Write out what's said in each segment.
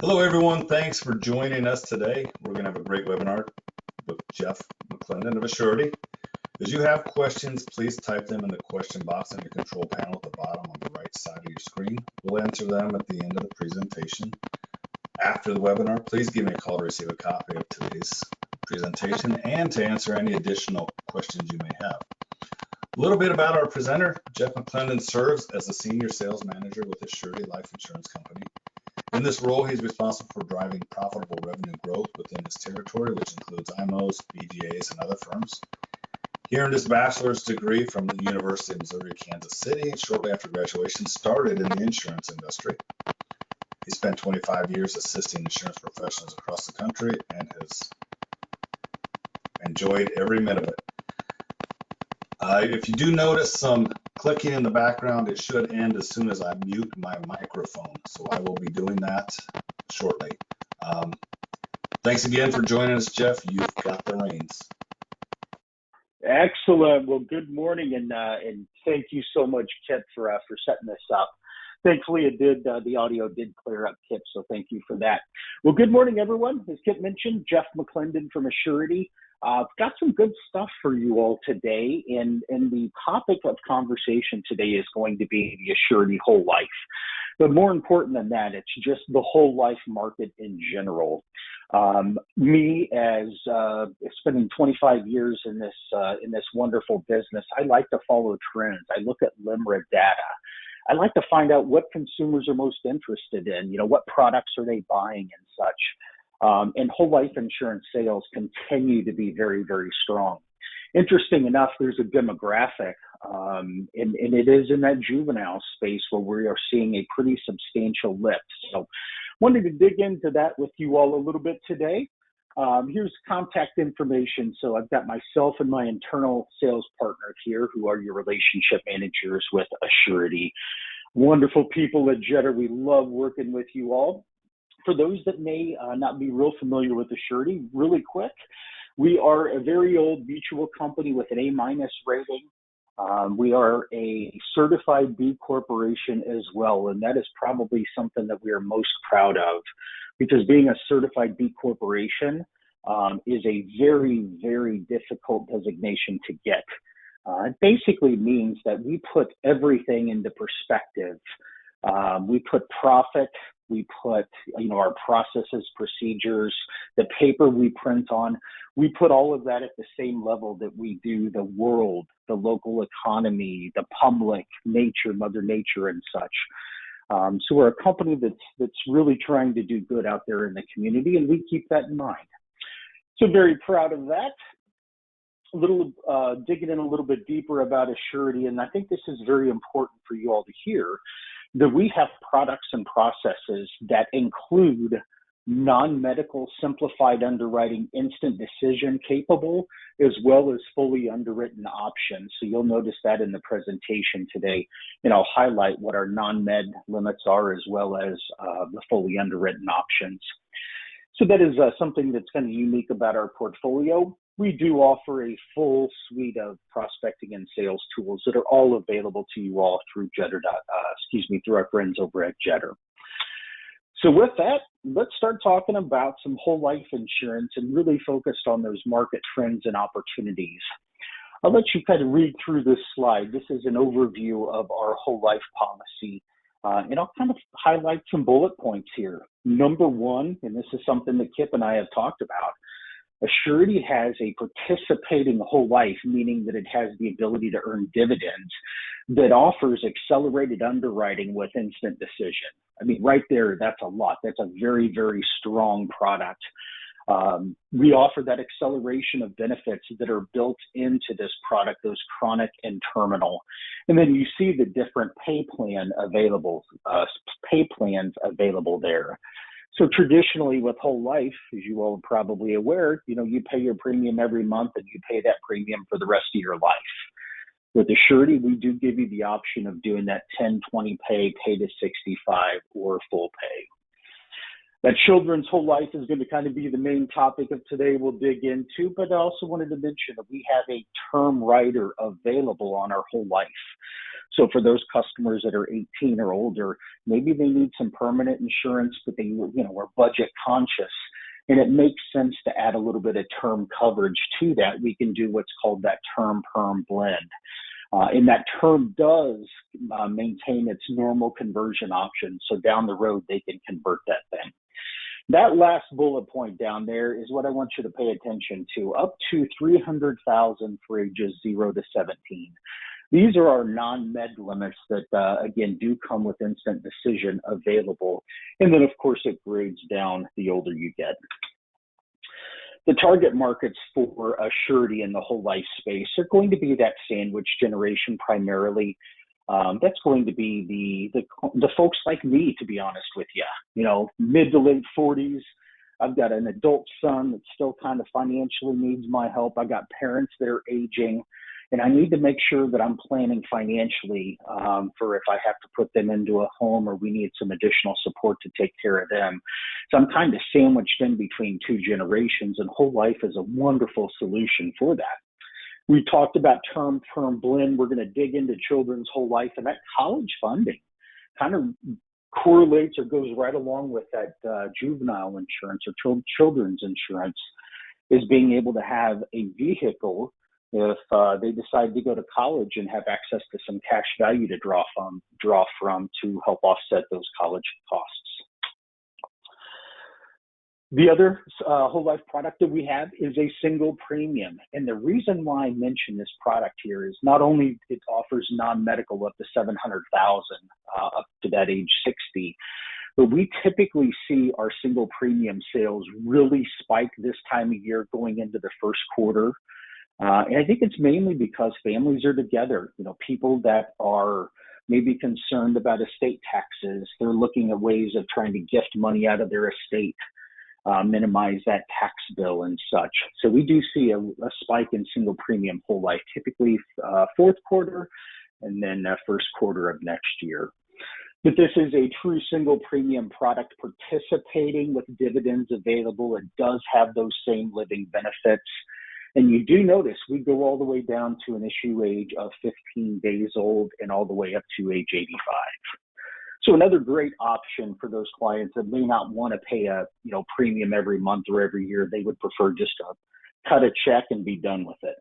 Hello, everyone. Thanks for joining us today. We're going to have a great webinar with Jeff McClendon of Assurity. As you have questions, please type them in the question box on your control panel at the bottom on the right side of your screen. We'll answer them at the end of the presentation. After the webinar, please give me a call to receive a copy of today's presentation and to answer any additional questions you may have. A little bit about our presenter. Jeff McClendon serves as a senior sales manager with Assurity Life Insurance Company. In this role, he's responsible for driving profitable revenue growth within his territory, which includes IMOs, BGAs, and other firms. He earned his bachelor's degree from the University of Missouri, Kansas City, and shortly after graduation started in the insurance industry. He spent 25 years assisting insurance professionals across the country and has enjoyed every minute of it. If you do notice some clicking in the background, it should end as soon as I mute my microphone. So I will be doing that shortly. Thanks again for joining us, Jeff. You've got the reins. Excellent. Well, good morning, and thank you so much, Kip, for setting this up. Thankfully, it did. The audio did clear up, Kip, so thank you for that. Well, good morning, everyone. As Kip mentioned, Jeff McClendon from Assurity. I've got some good stuff for you all today, and the topic of conversation today is going to be the Assurity whole life. But more important than that, it's just the whole life market in general. Me, as spending 25 years in this wonderful business, I like to follow trends. I look at LIMRA data. I like to find out what consumers are most interested in. You know, what products are they buying and such. And whole life insurance sales continue to be very, very strong. Interesting enough, there's a demographic, and it is in that juvenile space where we are seeing a pretty substantial lift. So wanted to dig into that with you all a little bit today. Here's contact information. So I've got myself and my internal sales partner here who are your relationship managers with Assurity. Wonderful people at Jetter. We love working with you all. For those that may not be real familiar with Assurity, really quick, we are a very old mutual company with an A- rating. We are a certified B Corporation as well, and that is probably something that we are most proud of, because being a certified B Corporation is a very, very difficult designation to get. It basically means that we put everything into perspective. We put profit, we put, our processes, procedures, the paper we print on, we put all of that at the same level that we do the world, the local economy, the public, nature, Mother Nature, and such. So we're a company that's really trying to do good out there in the community, and we keep that in mind. So very proud of that. A little digging in a little bit deeper about Assurity, and I think this is very important for you all to hear, that we have products and processes that include non-medical simplified underwriting, instant decision capable, as well as fully underwritten options. So you'll notice that in the presentation today, and I'll highlight what our non-med limits are, as well as the fully underwritten options. So that is something that's kind of unique about our portfolio. We do offer a full suite of prospecting and sales tools that are all available to you all through Jetter, through our friends over at Jetter. So with that, let's start talking about some whole life insurance and really focused on those market trends and opportunities. I'll let you kind of read through this slide. This is an overview of our whole life policy. And I'll kind of highlight some bullet points here. Number one, and this is something that Kip and I have talked about, Assurity has a participating whole life, meaning that it has the ability to earn dividends, that offers accelerated underwriting with instant decision. I mean, right there, that's a lot. That's a very, very strong product. We offer that acceleration of benefits that are built into this product, those chronic and terminal. And then you see the different pay plans available there. So traditionally with whole life, as you all are probably aware, you pay your premium every month and you pay that premium for the rest of your life. With Assurity, we do give you the option of doing that 10-20 pay to 65, or full pay. That children's whole life is going to kind of be the main topic of today we'll dig into, but I also wanted to mention that we have a term rider available on our whole life. So for those customers that are 18 or older, maybe they need some permanent insurance, but they, are budget conscious. And it makes sense to add a little bit of term coverage to that. We can do what's called that term-perm blend. And that term does maintain its normal conversion option. So down the road, they can convert that thing. That last bullet point down there is what I want you to pay attention to, up to $300,000 for ages 0 to 17. These are our non-med limits that, again, do come with instant decision available. And then, of course, it grades down the older you get. The target markets for a surety in the whole life space are going to be that sandwich generation primarily. That's going to be the folks like me, to be honest with you, mid to late 40s. I've got an adult son that still kind of financially needs my help. I got parents that are aging. And I need to make sure that I'm planning financially for if I have to put them into a home or we need some additional support to take care of them. So I'm kind of sandwiched in between two generations, and whole life is a wonderful solution for that. We talked about term-perm blend. We're going to dig into children's whole life, and that college funding kind of correlates or goes right along with that juvenile insurance or children's insurance, is being able to have a vehicle if they decide to go to college and have access to some cash value to draw from to help offset those college costs. The other whole life product that we have is a single premium. And the reason why I mention this product here is not only it offers non-medical up to $700,000 up to that age 60, but we typically see our single premium sales really spike this time of year going into the first quarter. And I think it's mainly because families are together, people that are maybe concerned about estate taxes. They're looking at ways of trying to gift money out of their estate, minimize that tax bill and such. So we do see a spike in single premium whole life, typically fourth quarter and then first quarter of next year. But this is a true single premium product participating with dividends available. It does have those same living benefits. And you do notice we go all the way down to an issue age of 15 days old and all the way up to age 85. So another great option for those clients that may not want to pay a premium every month or every year. They would prefer just to cut a check and be done with it.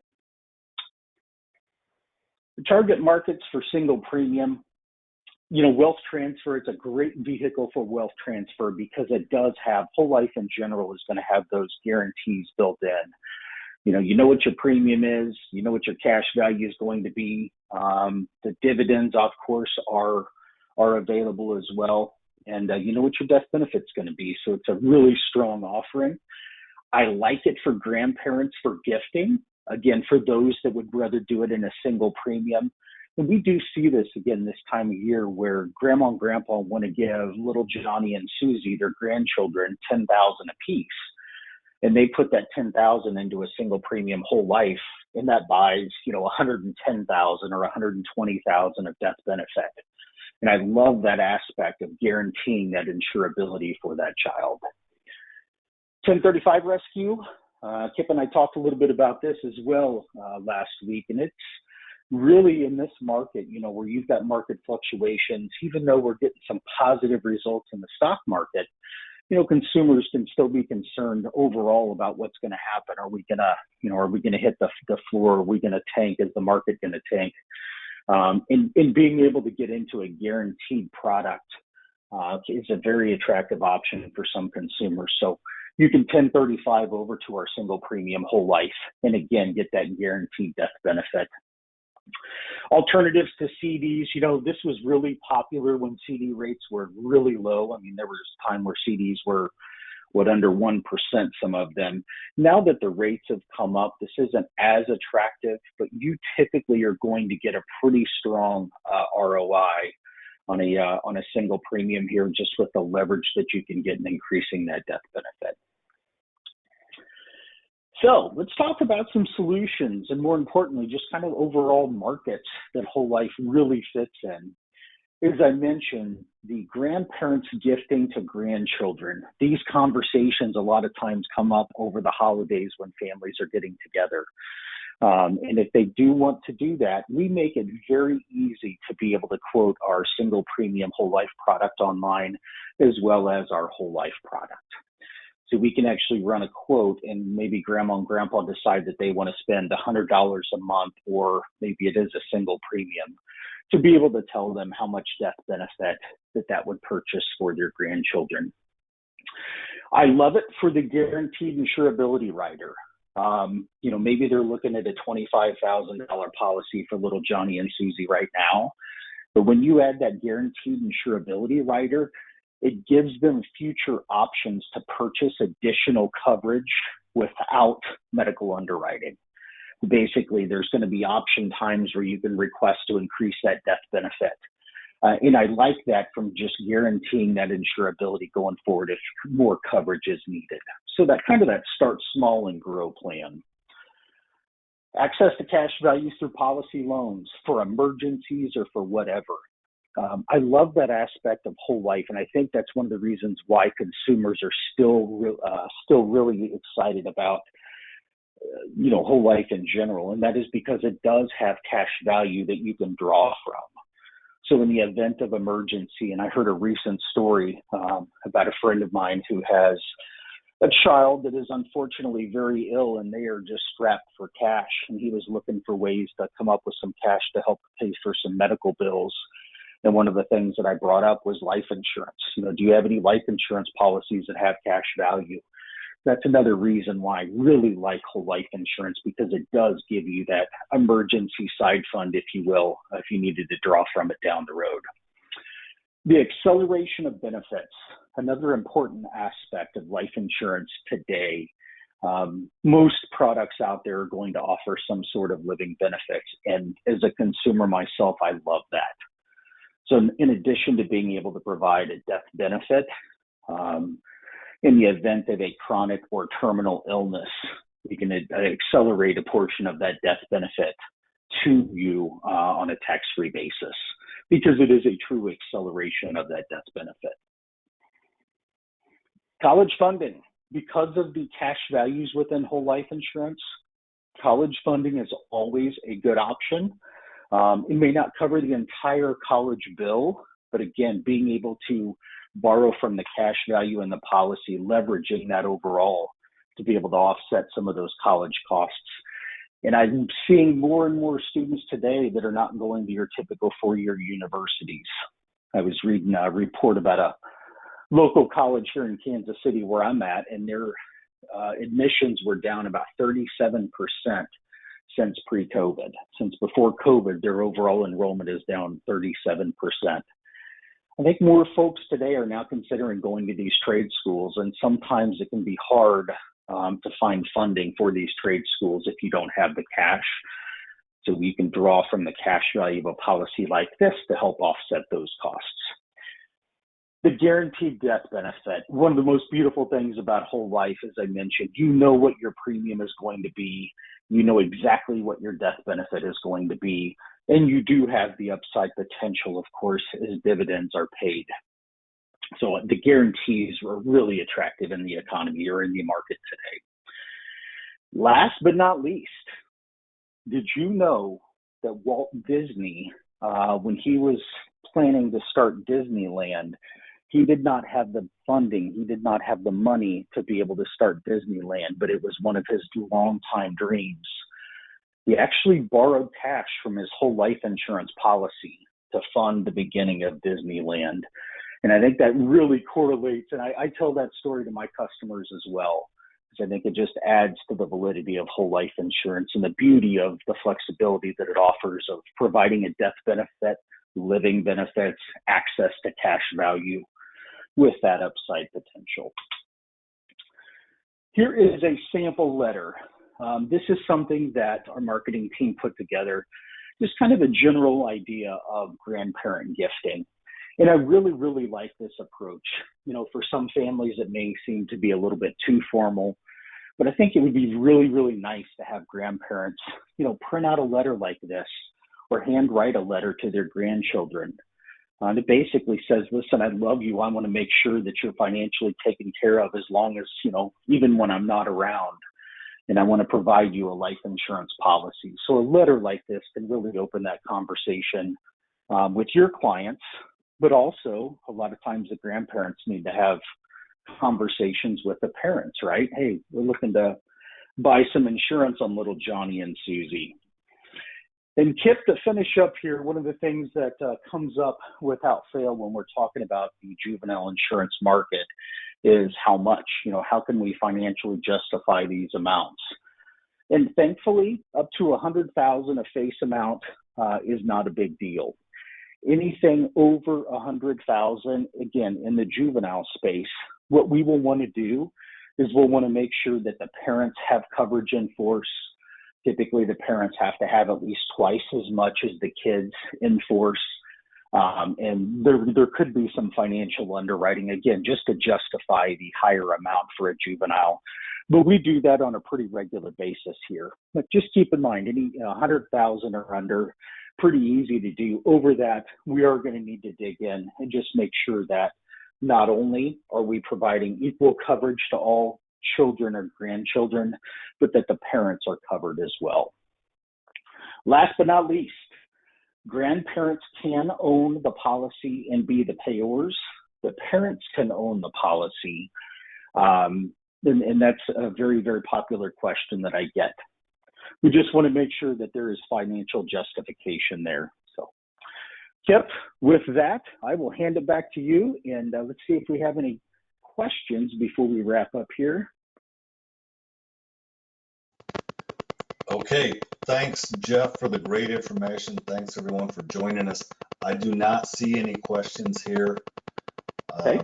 The target markets for single premium, wealth transfer, it's a great vehicle for wealth transfer because it does have, whole life in general is going to have those guarantees built in. You know what your premium is, you know what your cash value is going to be. The dividends, of course, are available as well. And you know what your death benefit's going to be. So it's a really strong offering. I like it for grandparents for gifting. Again, for those that would rather do it in a single premium. And we do see this again this time of year where grandma and grandpa want to give little Johnny and Susie, their grandchildren, $10,000 apiece. And they put that $10,000 into a single premium whole life, and that buys, $110,000 or $120,000 of death benefit. And I love that aspect of guaranteeing that insurability for that child. 1035 rescue. Kip and I talked a little bit about this as well last week, and it's really in this market, where you've got market fluctuations, even though we're getting some positive results in the stock market, consumers can still be concerned overall about what's going to happen. Are we going to hit the floor? Are we going to tank? Is the market going to tank? And being able to get into a guaranteed product is a very attractive option for some consumers. So you can 1035 over to our single premium whole life and again, get that guaranteed death benefit. Alternatives to CDs, this was really popular when CD rates were really low. I mean, there was a time where CDs were under 1%, some of them. Now that the rates have come up, this isn't as attractive, but you typically are going to get a pretty strong ROI on a single premium here, just with the leverage that you can get in increasing that death benefit. So let's talk about some solutions and, more importantly, just kind of overall markets that whole life really fits in. As I mentioned, the grandparents gifting to grandchildren. These conversations a lot of times come up over the holidays when families are getting together. And if they do want to do that, we make it very easy to be able to quote our single premium whole life product online, as well as our whole life product. So we can actually run a quote, and maybe grandma and grandpa decide that they want to spend $100 a month, or maybe it is a single premium, to be able to tell them how much death benefit that would purchase for their grandchildren. I love it for the guaranteed insurability rider. Maybe they're looking at a $25,000 policy for little Johnny and Susie right now. But when you add that guaranteed insurability rider, it gives them future options to purchase additional coverage without medical underwriting. Basically, there's going to be option times where you can request to increase that death benefit. And I like that, from just guaranteeing that insurability going forward if more coverage is needed. So that start small and grow plan. Access to cash values through policy loans for emergencies or for whatever. I love that aspect of whole life, and I think that's one of the reasons why consumers are still really excited about whole life in general, and that is because it does have cash value that you can draw from. So in the event of emergency, and I heard a recent story about a friend of mine who has a child that is unfortunately very ill, and they are just strapped for cash, and he was looking for ways to come up with some cash to help pay for some medical bills. And one of the things that I brought up was life insurance. Do you have any life insurance policies that have cash value? That's another reason why I really like whole life insurance, because it does give you that emergency side fund, if you will, if you needed to draw from it down the road. The acceleration of benefits, another important aspect of life insurance today. Most products out there are going to offer some sort of living benefits. And as a consumer myself, I love that. So in addition to being able to provide a death benefit, in the event of a chronic or terminal illness, we can accelerate a portion of that death benefit to you on a tax-free basis, because it is a true acceleration of that death benefit. College funding. Because of the cash values within whole life insurance, college funding is always a good option. It may not cover the entire college bill, but again, being able to borrow from the cash value in the policy, leveraging that overall to be able to offset some of those college costs. And I'm seeing more and more students today that are not going to your typical four-year universities. I was reading a report about a local college here in Kansas City where I'm at, and their admissions were down about 37% since pre-COVID. Since before COVID, their overall enrollment is down 37%. I think more folks today are now considering going to these trade schools, and sometimes it can be hard to find funding for these trade schools if you don't have the cash. So we can draw from the cash value of a policy like this to help offset those costs. The guaranteed death benefit. One of the most beautiful things about whole life, as I mentioned, you know what your premium is going to be. You know exactly what your death benefit is going to be. And you do have the upside potential, of course, as dividends are paid. So the guarantees were really attractive in the economy or in the market today. Last but not least, did you know that Walt Disney, when he was planning to start Disneyland, he did not have the funding, he did not have the money to be able to start Disneyland, but it was one of his longtime dreams. He actually borrowed cash from his whole life insurance policy to fund the beginning of Disneyland. And I think that really correlates, and I tell that story to my customers as well, because I think it just adds to the validity of whole life insurance and the beauty of the flexibility that it offers of providing a death benefit, living benefits, access to cash value with that upside potential. Here is a sample letter. This is something that our marketing team put together, just kind of a general idea of grandparent gifting. And I really, really like this approach. For some families, it may seem to be a little bit too formal, but I think it would be really, really nice to have grandparents, print out a letter like this or handwrite a letter to their grandchildren. And it basically says, listen, I love you. I want to make sure that you're financially taken care of as long as, even when I'm not around. and I want to provide you a life insurance policy. So a letter like this can really open that conversation with your clients, but also a lot of times the grandparents need to have conversations with the parents, right? Hey, we're looking to buy some insurance on little Johnny and Susie. And Kip, to finish up here, one of the things that comes up without fail when we're talking about the juvenile insurance market is how much, how can we financially justify these amounts? And thankfully, up to $100,000 a face amount is not a big deal. Anything over $100,000, again, in the juvenile space, what we will want to do is we'll want to make sure that the parents have coverage in force. Typically, the parents have to have at least twice as much as the kids in force. And there could be some financial underwriting, again, just to justify the higher amount for a juvenile. But we do that on a pretty regular basis here. But just keep in mind, any 100,000 or under, pretty easy to do. Over that, we are going to need to dig in and just make sure that not only are we providing equal coverage to all children or grandchildren, but that the parents are covered as well. Last but not least, grandparents can own the policy and be the payors. The parents can own the policy. And that's a very, very popular question that I get. We just want to make sure that there is financial justification there. So, Kip, with that, I will hand it back to you, and let's see if we have any questions before we wrap up here. Okay, thanks, Jeff, for the great information. Thanks, everyone, for joining us. I do not see any questions here. Okay.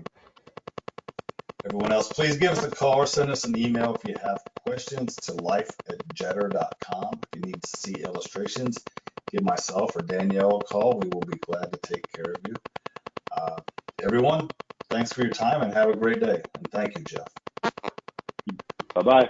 Everyone else, please give us a call or send us an email if you have questions to life@jetter.com. If you need to see illustrations, give myself or Danielle a call. We will be glad to take care of you. Everyone, thanks for your time and have a great day. And thank you, Jeff. Bye-bye.